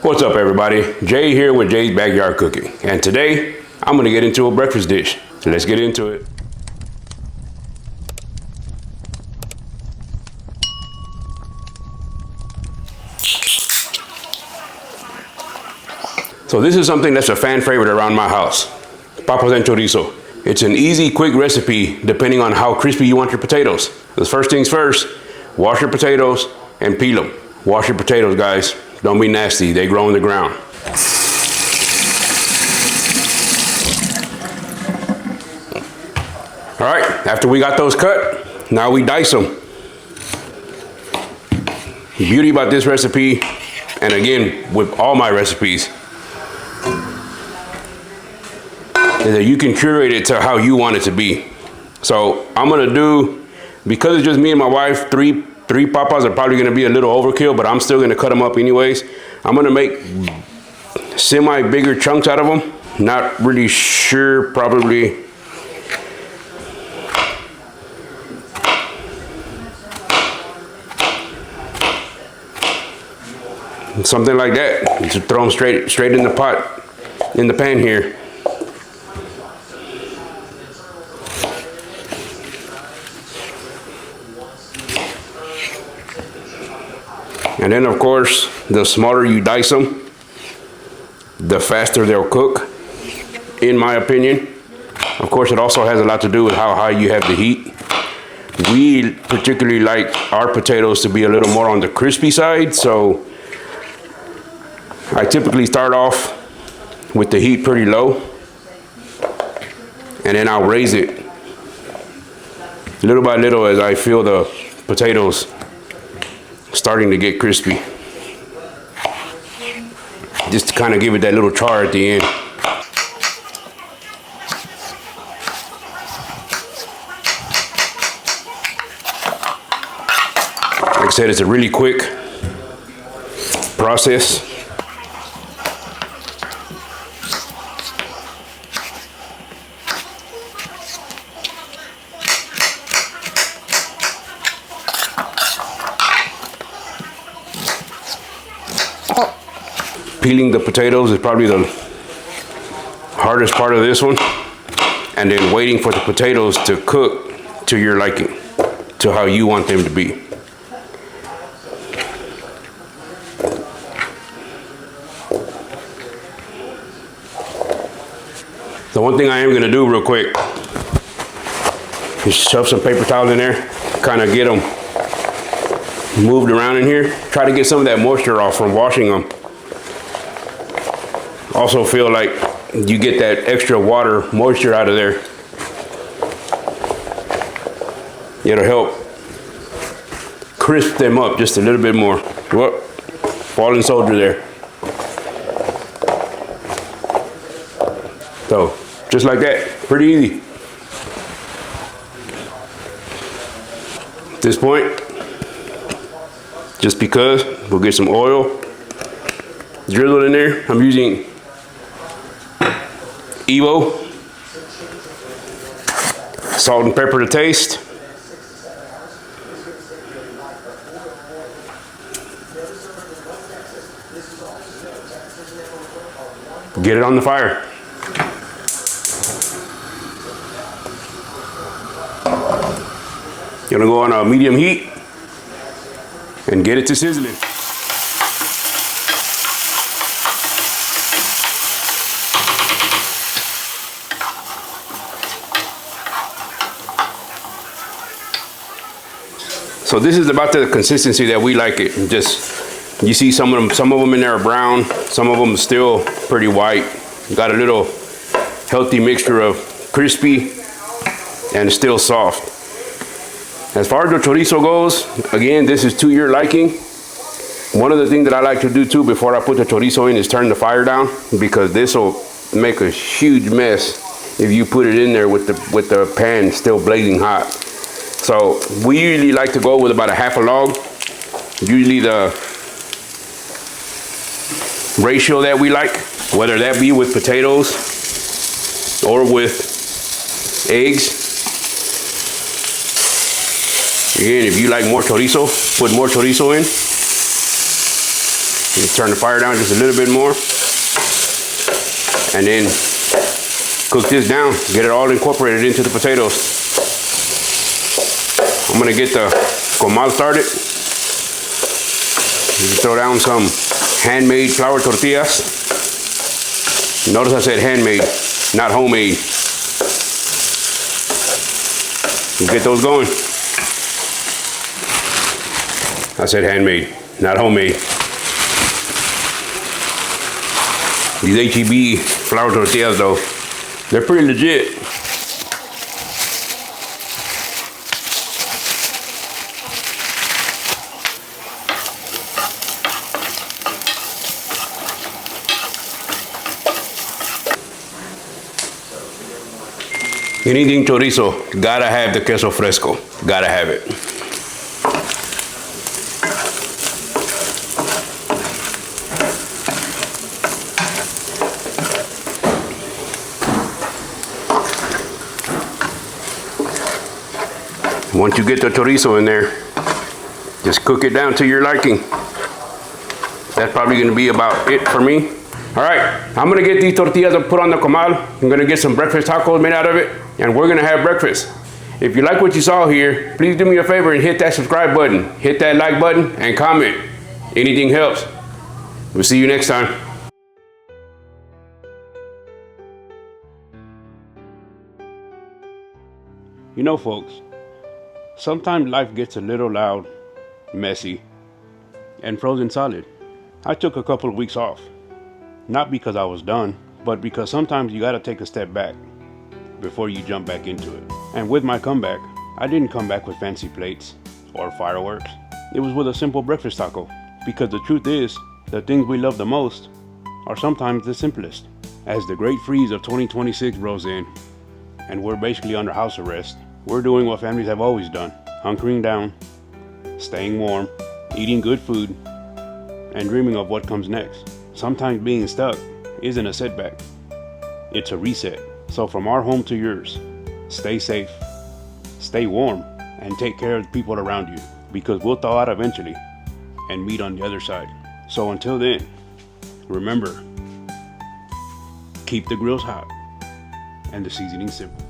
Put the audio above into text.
What's up, everybody? Jay here with Jay's Backyard Cooking, and today I'm gonna get into a breakfast dish. Let's get into it. So this is something that's a fan favorite around my house, papas and chorizo. It's an easy, quick recipe depending on how crispy you want your potatoes. The first things first, wash your potatoes and peel them. Wash your potatoes, guys. Don't be nasty, they grow in the ground. All right, after we got those cut, now we dice them. The beauty about this recipe, and again, with all my recipes, is that you can curate it to how you want it to be. So I'm gonna do, because it's just me and my wife, three papas are probably gonna be a little overkill, but I'm still gonna cut them up anyways. I'm gonna make semi bigger chunks out of them. Not really sure, probably something like that. Just throw them straight in the pot, in the pan here. And then of course, the smaller you dice them, the faster they'll cook, in my opinion. Of course, it also has a lot to do with how high you have the heat. We particularly like our potatoes to be a little more on the crispy side, so I typically start off with the heat pretty low, and then I'll raise it little by little as I feel the potatoes starting to get crispy. Just to kind of give it that little char at the end. Like I said, it's a really quick process. Peeling the potatoes is probably the hardest part of this one, and then waiting for the potatoes to cook to your liking, to how you want them to be. The one thing I am going to do real quick is shove some paper towels in there, kind of get them moved around in here, try to get some of that moisture off from washing them. Also feel like you get that extra water moisture out of there. It'll help crisp them up just a little bit more. Whoop, fallen soldier there. So, just like that, pretty easy. At this point, just because, we'll get some oil drizzled in there. I'm using Evo, salt and pepper to taste. Get it on the fire. Gonna go on a medium heat and get it to sizzling. So this is about the consistency that we like it. Just, you see some of them in there are brown, some of them still pretty white. Got a little healthy mixture of crispy and still soft. As far as the chorizo goes, again, this is to your liking. One of the things that I like to do too before I put the chorizo in is turn the fire down, because this will make a huge mess if you put it in there with the pan still blazing hot. So we usually like to go with about a half a log. Usually the ratio that we like, whether that be with potatoes or with eggs. Again, if you like more chorizo, put more chorizo in. You turn the fire down just a little bit more. And then cook this down. Get it all incorporated into the potatoes. I'm gonna get the comal started. You can throw down some handmade flour tortillas. Notice I said handmade, not homemade. You get those going. I said handmade, not homemade. These H-E-B flour tortillas though, they're pretty legit. Anything chorizo, gotta have the queso fresco. Gotta have it. Once you get the chorizo in there, just cook it down to your liking. That's probably gonna be about it for me. All right, I'm gonna get these tortillas and put on the comal. I'm gonna get some breakfast tacos made out of it, and we're gonna have breakfast. If you like what you saw here, please do me a favor and hit that subscribe button, hit that like button, and comment. Anything helps. We'll see you next time. You know, folks, sometimes life gets a little loud, messy, and frozen solid. I took a couple of weeks off. Not because I was done, but because sometimes you gotta take a step back before you jump back into it. And with my comeback, I didn't come back with fancy plates or fireworks. It was with a simple breakfast taco. Because the truth is, the things we love the most are sometimes the simplest. As the great freeze of 2026 rolls in, and we're basically under house arrest, we're doing what families have always done. Hunkering down, staying warm, eating good food, and dreaming of what comes next. Sometimes being stuck isn't a setback, it's a reset. So from our home to yours, stay safe, stay warm, and take care of the people around you, because we'll thaw out eventually and meet on the other side. So until then, remember, keep the grills hot and the seasoning simple.